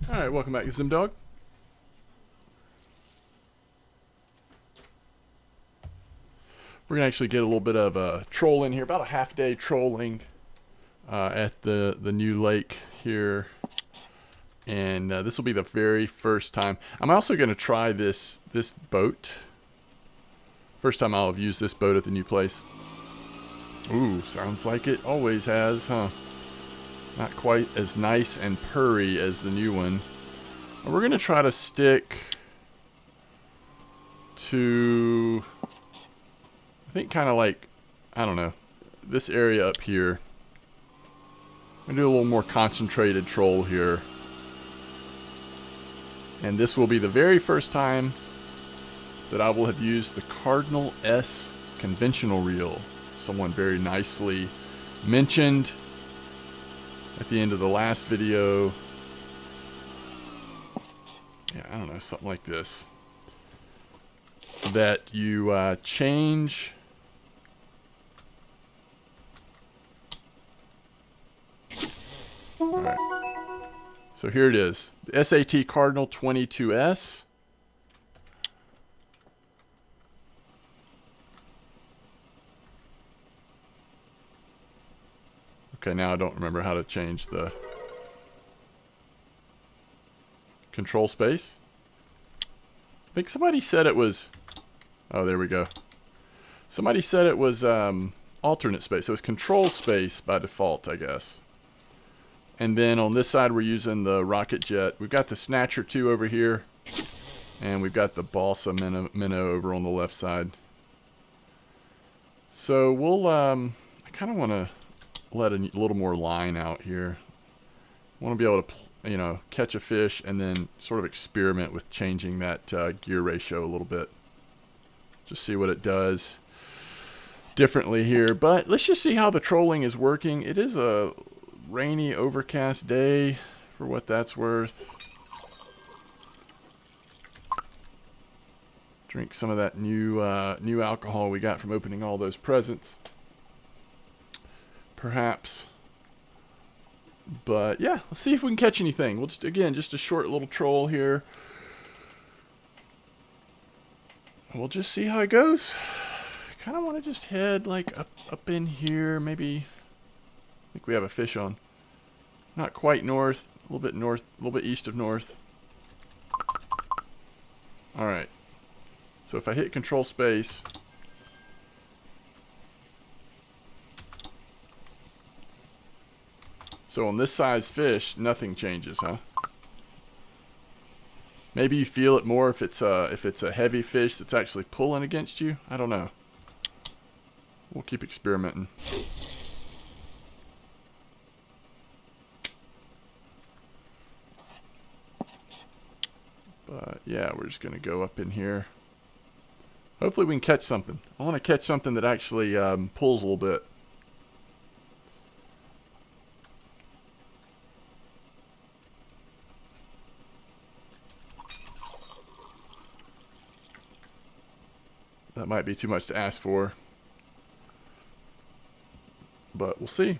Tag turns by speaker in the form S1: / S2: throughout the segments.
S1: Alright, welcome back to Mdawg. We're going to actually get a little bit of a troll in here, about a half day trolling at the new lake here. And this will be the very first time. I'm also going to try this boat. First time I'll have used this boat at the new place. Ooh, sounds like it always has, huh? Not quite as nice and purry as the new one. And we're going to try to stick to, I think, kind of like, I don't know, this area up here. I'm going to do a little more concentrated troll here. And this will be the very first time that I will have used the Cardinal S conventional reel. Someone very nicely mentioned at the end of the last video. Yeah, I don't know, something like this. That you change. Alright. So here it is. The SAT Cardinal 22S. Okay, now I don't remember how to change the control space. I think somebody said it was... Oh, there we go. Somebody said it was alternate space. So it's control space by default, I guess. And then on this side, we're using the rocket jet. We've got the Snatcher 2 over here. And we've got the Balsa Minnow over on the left side. So we'll... I kind of want to let a little more line out here. I want to be able to, catch a fish and then sort of experiment with changing that gear ratio a little bit. Just see what it does differently here. But let's just see how the trolling is working. It is a rainy, overcast day for what that's worth. Drink some of that new alcohol we got from opening all those presents. Perhaps. But yeah, let's see if we can catch anything. We'll just a short little troll here. We'll just see how it goes. Kind of want to just head like up in here, maybe. I think we have a fish on. Not quite north, a little bit north, a little bit east of north. All right. So if I hit control space, so on this size fish, nothing changes, huh? Maybe you feel it more if it's a heavy fish that's actually pulling against you. I don't know. We'll keep experimenting. But yeah, we're just gonna go up in here. Hopefully we can catch something. I want to catch something that actually pulls a little bit. That might be too much to ask for. But we'll see.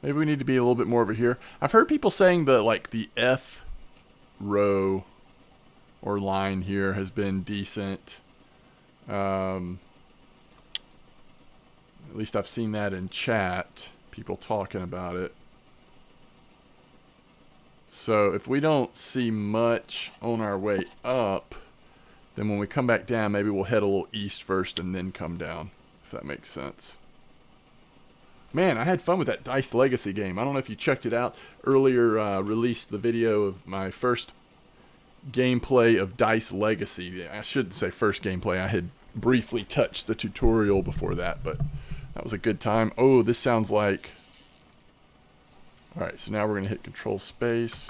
S1: Maybe we need to be a little bit more over here. I've heard people saying that like the F row or line here has been decent. At least I've seen that in chat. People talking about it. So if we don't see much on our way up, then when we come back down, maybe we'll head a little east first and then come down, if that makes sense. Man, I had fun with that Dice Legacy game. I don't know if you checked it out. Earlier released the video of my first gameplay of Dice Legacy. I shouldn't say first gameplay. I had briefly touched the tutorial before that, but that was a good time. Oh, this sounds like... Alright, so now we're going to hit control space.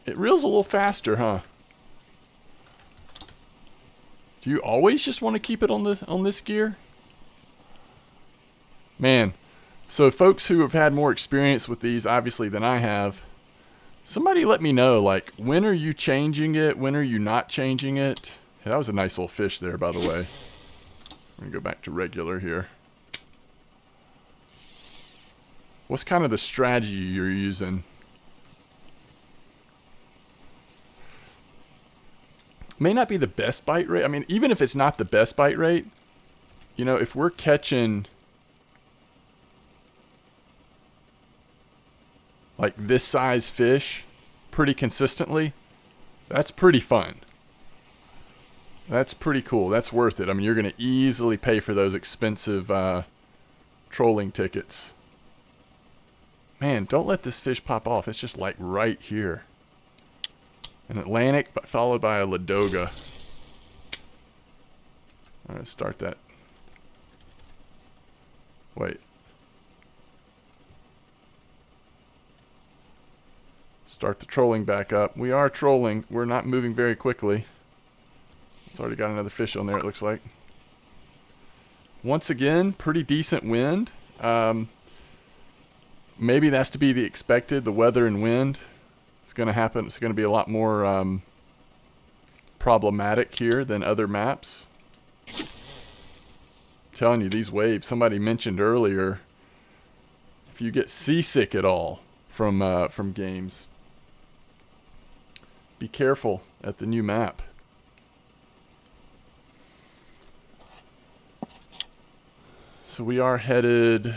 S1: It reels a little faster, huh? Do you always just want to keep it on this gear? Man, so folks who have had more experience with these, obviously, than I have, somebody let me know, like, when are you changing it? When are you not changing it? Hey, that was a nice little fish there, by the way. I'm gonna go back to regular here. What's kind of the strategy you're using? May not be the best bite rate. I mean, even if it's not the best bite rate, you know, if we're catching like this size fish pretty consistently, that's pretty fun. That's pretty cool. That's worth it. I mean, you're going to easily pay for those expensive trolling tickets. Man, don't let this fish pop off. It's just like right here. An Atlantic, but followed by a Ladoga. All right, start that. Wait. Start the trolling back up. We are trolling. We're not moving very quickly. It's already got another fish on there, it looks like. Once again, pretty decent wind. Maybe that's to be the expected. The weather and wind. It's going to happen. It's going to be a lot more problematic here than other maps. I'm telling you, these waves. Somebody mentioned earlier, if you get seasick at all from games, be careful at the new map. So we are headed.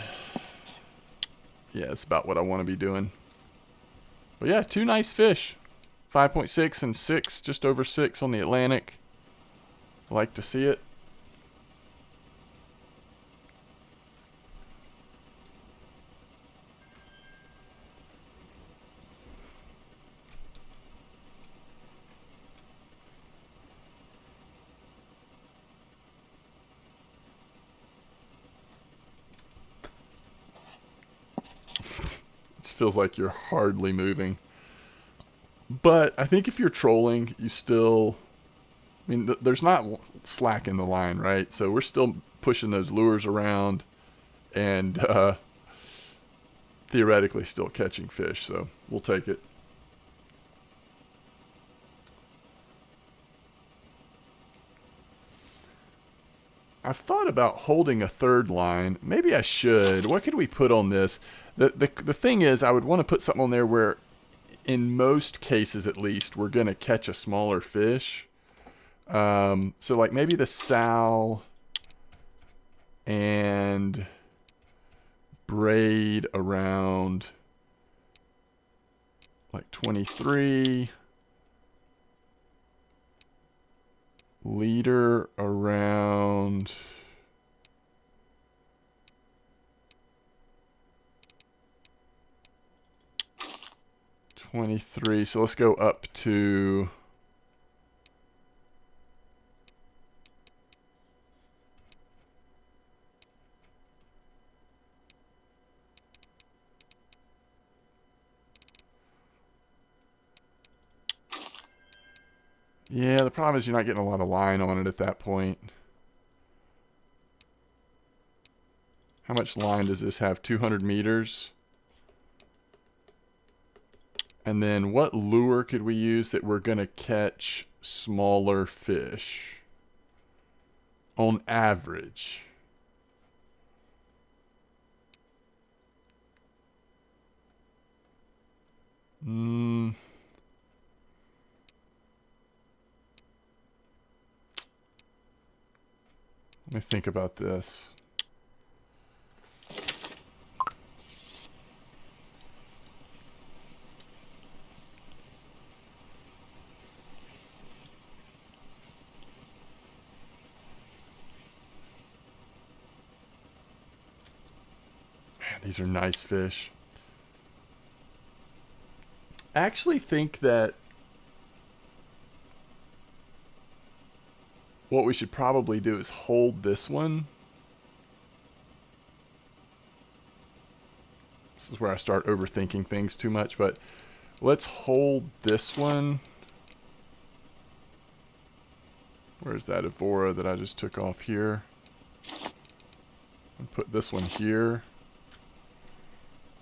S1: Yeah, it's about what I want to be doing. But yeah, 2 nice fish. 5.6 and 6, just over 6 on the Atlantic. I like to see it. Feels like you're hardly moving. But I think if you're trolling, you still, I mean, there's not slack in the line, right? So we're still pushing those lures around and theoretically still catching fish. So we'll take it. I've thought about holding a third line. Maybe I should. What could we put on this? The thing is, I would want to put something on there where, in most cases at least, we're going to catch a smaller fish. So like maybe the sow and braid around like 23. Leader around 23. So let's go up to yeah, the problem is you're not getting a lot of line on it at that point. How much line does this have? 200 meters. And then what lure could we use that we're going to catch smaller fish? On average. Let me think about this. Man, these are nice fish. I actually think that what we should probably do is hold this one. This is where I start overthinking things too much, but let's hold this one. Where's that Evora that I just took off here? And put this one here.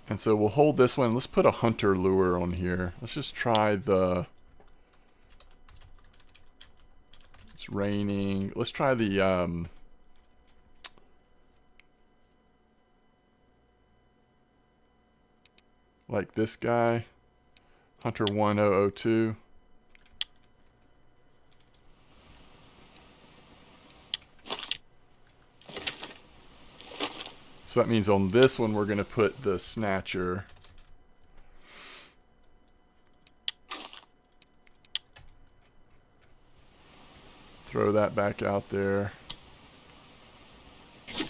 S1: And so we'll hold this one. Let's put a hunter lure on here. Let's just try the... It's raining. Let's try the like this guy, Hunter 1002. So that means on this one we're going to put the snatcher. Throw that back out there. Because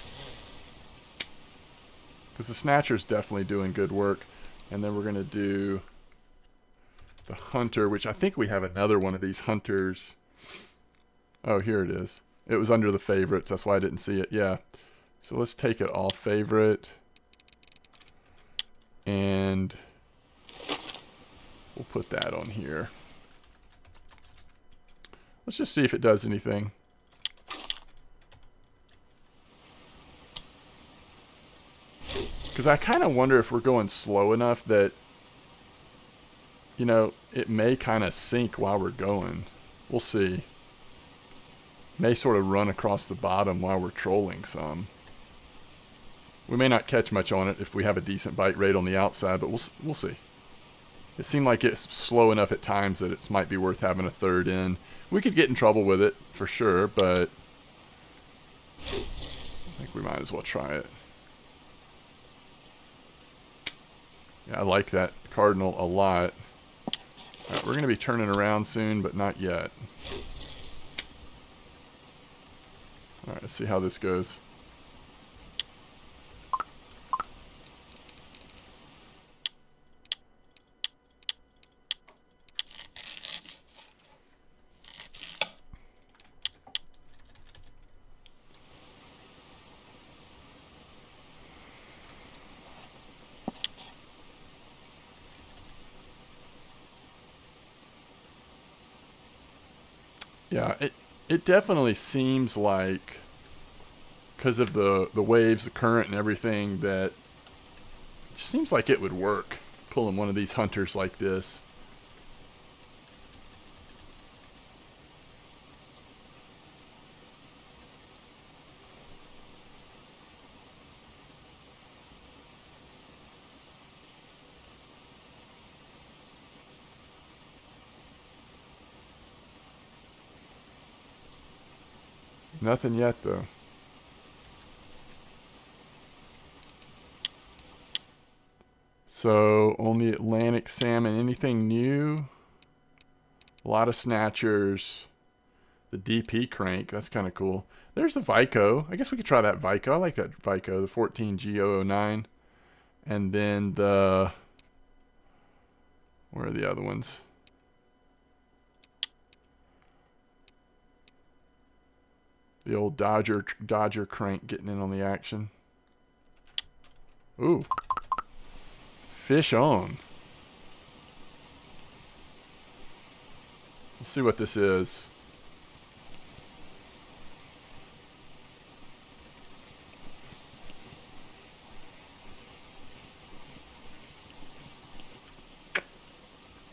S1: the snatcher's definitely doing good work. And then we're going to do the hunter, which I think we have another one of these hunters. Oh, here it is. It was under the favorites. That's why I didn't see it. Yeah. So let's take it off favorite. And we'll put that on here. Let's just see if it does anything. Because I kind of wonder if we're going slow enough that, you know, it may kind of sink while we're going. We'll see. May sort of run across the bottom while we're trolling some. We may not catch much on it if we have a decent bite rate on the outside, but we'll see. It seemed like it's slow enough at times that it might be worth having a third in. We could get in trouble with it, for sure, but I think we might as well try it. Yeah, I like that cardinal a lot. Alright, we're going to be turning around soon, but not yet. Alright, let's see how this goes. Yeah, it definitely seems like, because of the waves, the current, and everything, that it seems like it would work, pulling one of these hunters like this. Nothing yet, though. So, on the Atlantic salmon, anything new? A lot of snatchers. The DP crank, that's kind of cool. There's the Vico. I guess we could try that Vico. I like that Vico, the 14G009. And then the... Where are the other ones? The old Dodger crank getting in on the action. Ooh. Fish on. We'll see what this is.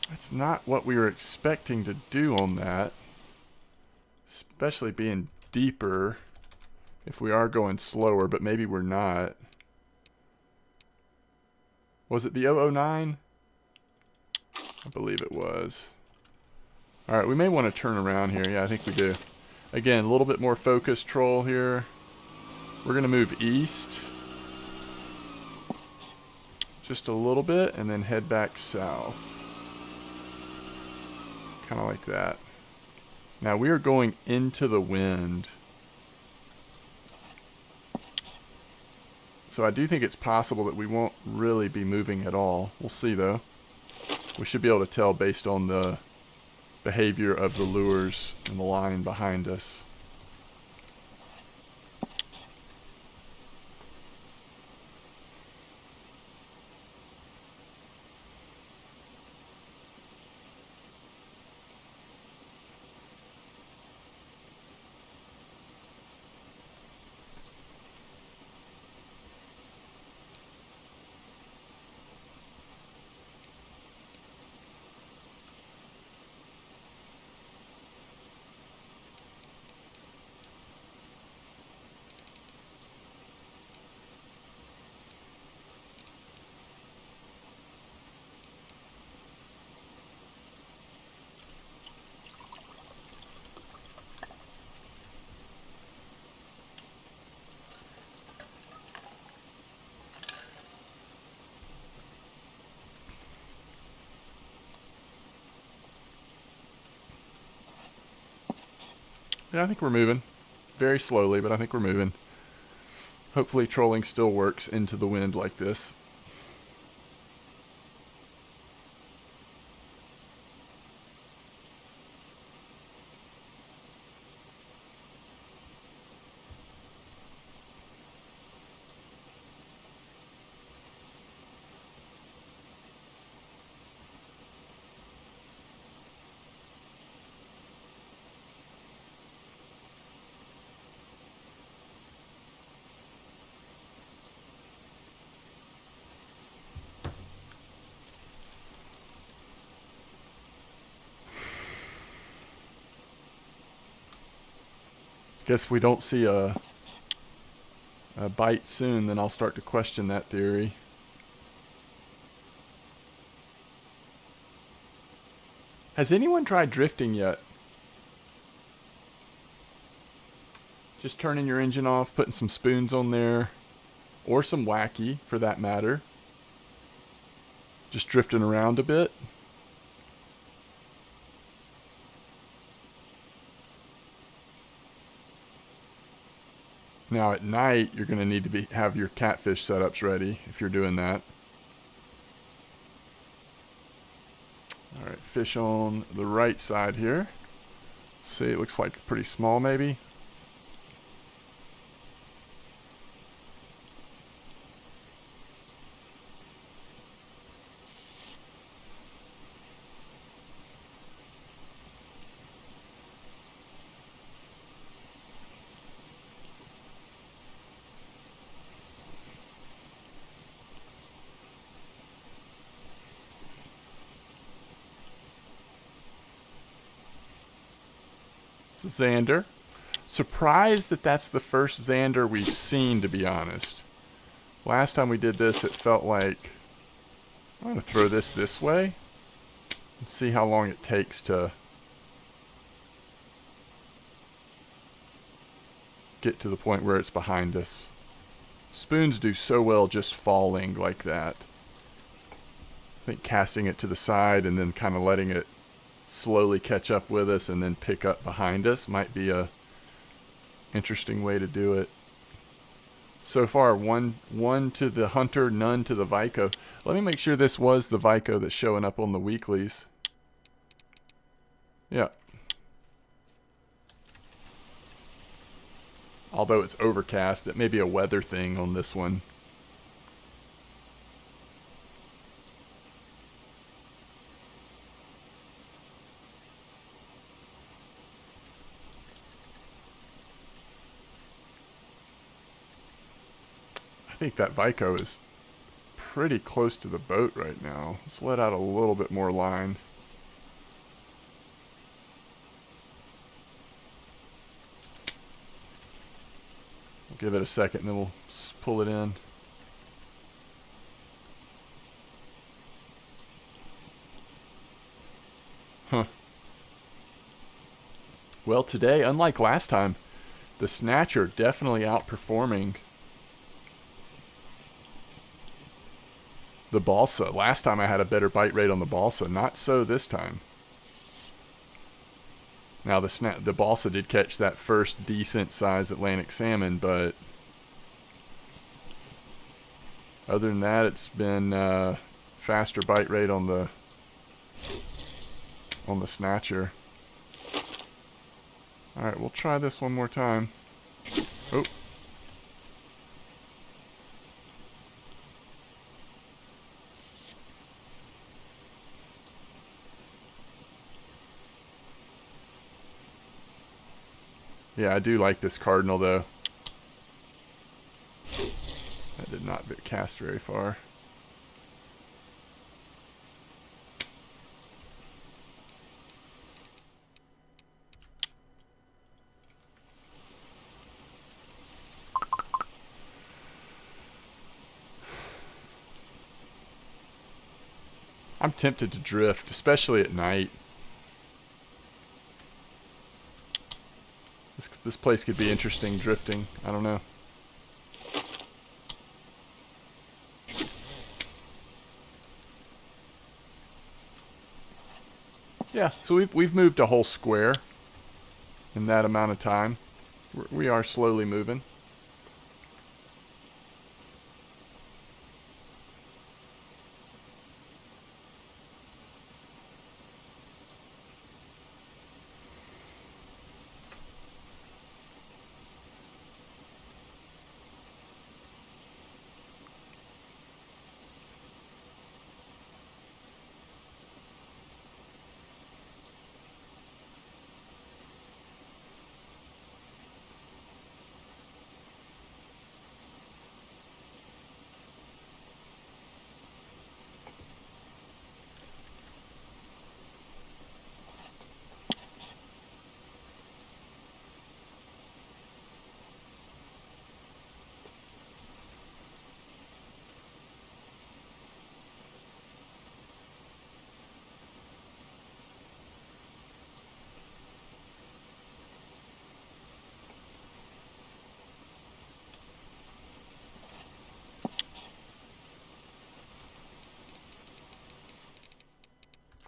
S1: That's not what we were expecting to do on that. Especially being deeper if we are going slower, but maybe we're not. Was it the 009? I believe it was. Alright, we may want to turn around here. Yeah, I think we do. Again, a little bit more focused troll here. We're going to move east. Just a little bit, and then head back south. Kind of like that. Now we are going into the wind. So I do think it's possible that we won't really be moving at all. We'll see though. We should be able to tell based on the behavior of the lures and the line behind us. Yeah, I think we're moving. Very slowly, but I think we're moving. Hopefully trolling still works into the wind like this. Guess if we don't see a bite soon, then I'll start to question that theory. Has anyone tried drifting yet? Just turning your engine off, putting some spoons on there, or some wacky for that matter. Just drifting around a bit. Now at night, you're going to need to have your catfish setups ready if you're doing that. All right, fish on the right side here. See, it looks like pretty small maybe. Xander. Surprised that that's the first Xander we've seen, to be honest. Last time we did this, it felt like... I'm going to throw this way and see how long it takes to get to the point where it's behind us. Spoons do so well just falling like that. I think casting it to the side and then kind of letting it slowly catch up with us and then pick up behind us might be a interesting way to do it. So far, one to the Hunter, none to the Vico. Let me make sure this was the Vico that's showing up on the weeklies. Yeah. Although it's overcast, it may be a weather thing on this one. I think that Vico is pretty close to the boat right now. Let's let out a little bit more line. We'll give it a second and then we'll pull it in. Huh. Well, today, unlike last time, the Snatcher definitely outperforming the balsa. Last time I had a better bite rate on the balsa. Not so this time. Now the balsa did catch that first decent size Atlantic salmon, but other than that, it's been faster bite rate on the Snatcher. All right, we'll try this one more time. Oh. Yeah, I do like this Cardinal, though. That did not cast very far. I'm tempted to drift, especially at night. This place could be interesting drifting. I don't know. Yeah, so we've moved a whole square. in that amount of time. We are slowly moving.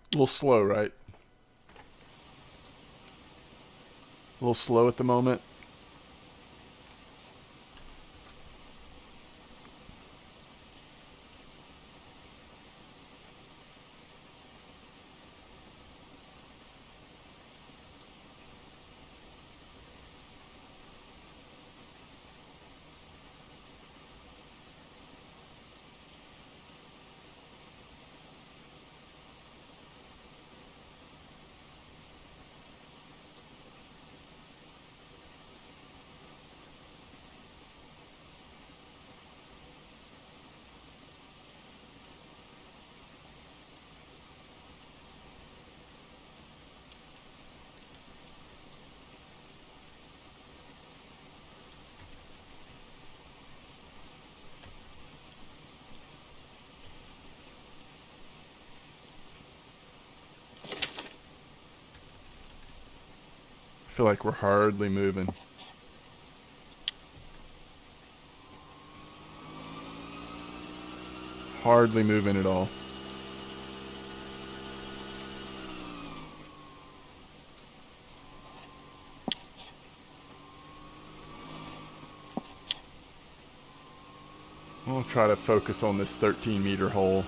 S1: A little slow, right? A little slow at the moment. I feel like we're hardly moving. Hardly moving at all. I'll try to focus on this 13-meter hole.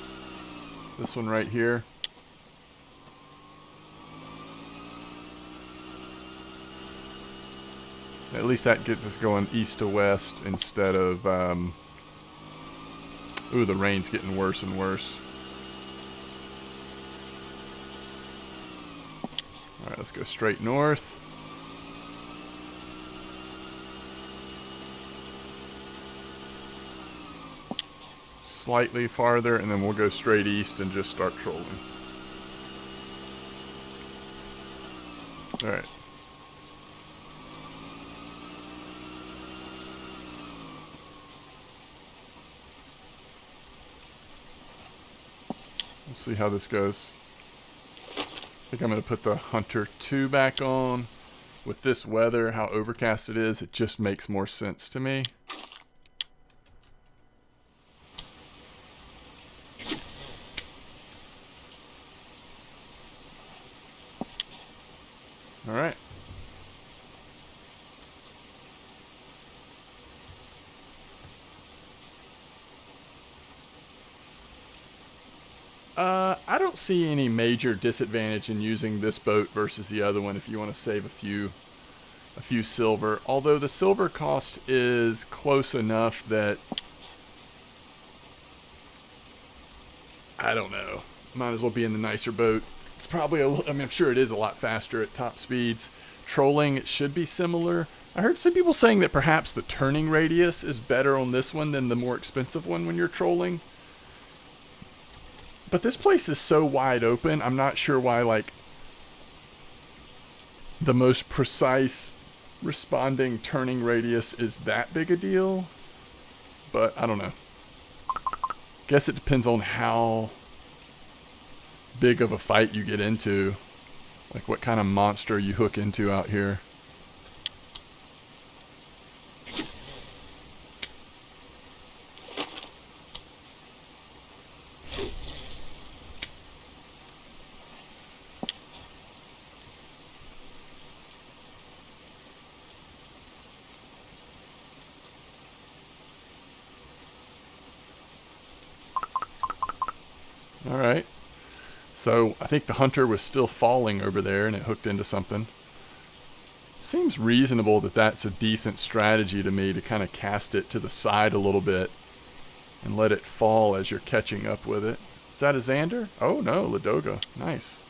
S1: This one right here. At least that gets us going east to west instead of... ooh, the rain's getting worse and worse. Alright, let's go straight north. Slightly farther, and then we'll go straight east and just start trolling. Alright. We'll see how this goes. I think I'm going to put the Hunter 2 back on. With this weather, how overcast it is, it just makes more sense to me. Alright. I don't see any major disadvantage in using this boat versus the other one if you want to save a few silver. Although the silver cost is close enough that I don't know. Might as well be in the nicer boat. It's probably I mean, I'm sure it is a lot faster at top speeds. Trolling, it should be similar. I heard some people saying that perhaps the turning radius is better on this one than the more expensive one when you're trolling. But this place is so wide open, I'm not sure why, like, the most precise responding turning radius is that big a deal. But, I don't know. Guess it depends on how big of a fight you get into. Like, what kind of monster you hook into out here. All right. So I think the hunter was still falling over there and it hooked into something. Seems reasonable that that's a decent strategy to me, to kind of cast it to the side a little bit and let it fall as you're catching up with it. Is that a Xander? Oh no, Ladoga. Nice.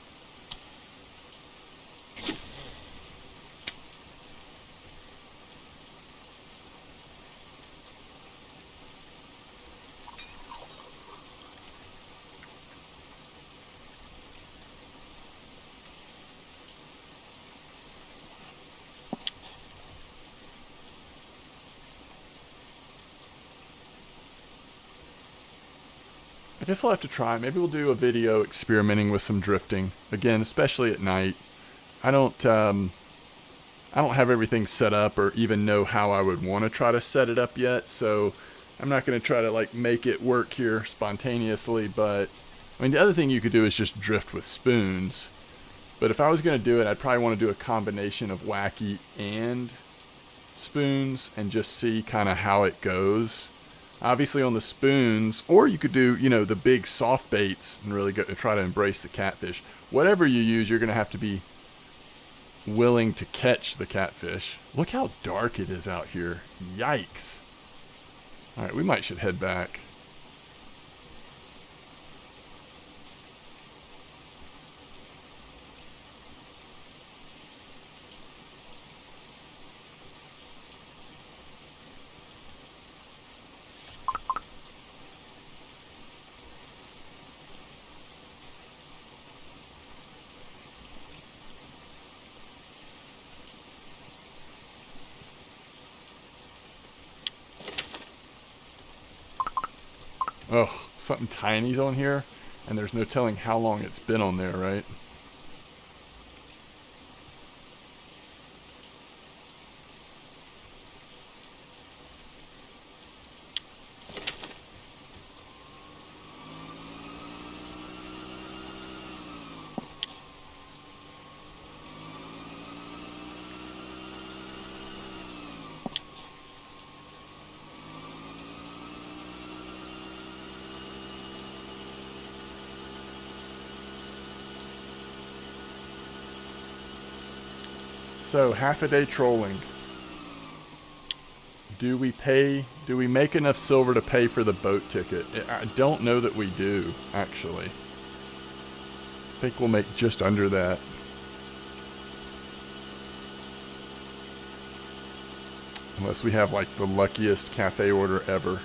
S1: I guess I'll have to try. Maybe we'll do a video experimenting with some drifting. Again, especially at night. I don't have everything set up or even know how I would want to try to set it up yet, so I'm not going to try to like make it work here spontaneously. But I mean, the other thing you could do is just drift with spoons. But if I was going to do it, I'd probably want to do a combination of wacky and spoons and just see kind of how it goes. Obviously on the spoons, or you could do, you know, the big soft baits and really try to embrace the catfish. Whatever you use, you're going to have to be willing to catch the catfish. Look how dark it is out here. Yikes. All right, we might should head back. Oh, something tiny's on here, and there's no telling how long it's been on there, right? So, half a day trolling. Do we make enough silver to pay for the boat ticket? I don't know that we do, actually. I think we'll make just under that. Unless we have like the luckiest cafe order ever.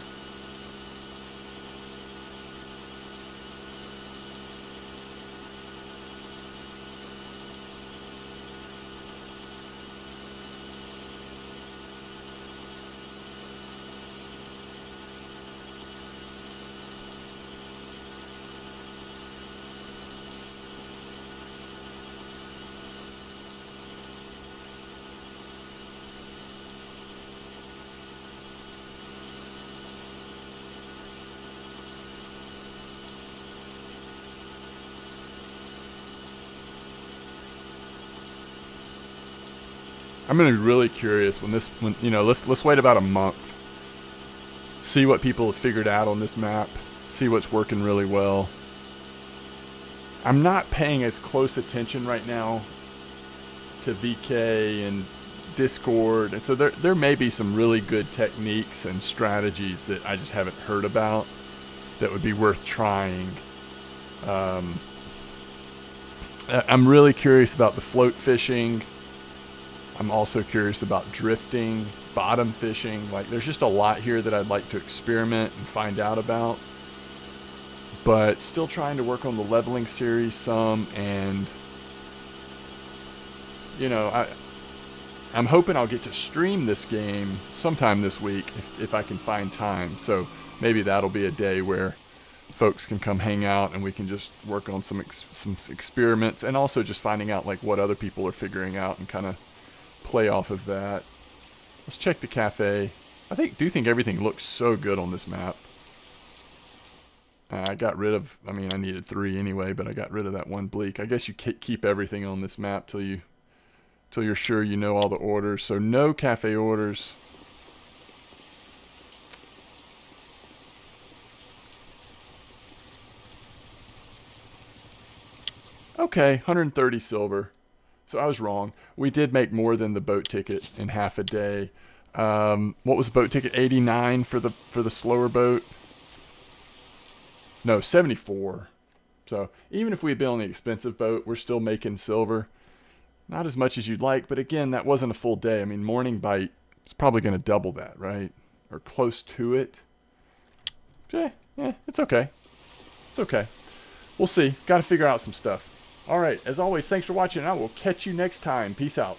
S1: I'm gonna be really curious when you know, let's wait about a month. See what people have figured out on this map. See what's working really well. I'm not paying as close attention right now to VK and Discord, and so there may be some really good techniques and strategies that I just haven't heard about that would be worth trying. I'm really curious about the float fishing. I'm also curious about drifting, bottom fishing. Like, there's just a lot here that I'd like to experiment and find out about. But still trying to work on the leveling series some, and you know, I'm hoping I'll get to stream this game sometime this week if I can find time. So maybe that'll be a day where folks can come hang out and we can just work on some experiments, and also just finding out like what other people are figuring out and kind of play off of that. Let's check the cafe. I do think everything looks so good on this map. I got rid of, I mean, I needed 3 anyway, but I got rid of that one bleak. I guess you keep everything on this map till you're sure you know all the orders. So no cafe orders. Okay, 130 silver. So I was wrong. We did make more than the boat ticket in half a day. What was the boat ticket? 89 for the slower boat. No, 74. So even if we had been on the expensive boat, we're still making silver. Not as much as you'd like, but again, that wasn't a full day. I mean, morning bite is probably going to double that, right? Or close to it. Yeah, it's okay. It's okay. We'll see. Got to figure out some stuff. All right, as always, thanks for watching, and I will catch you next time. Peace out.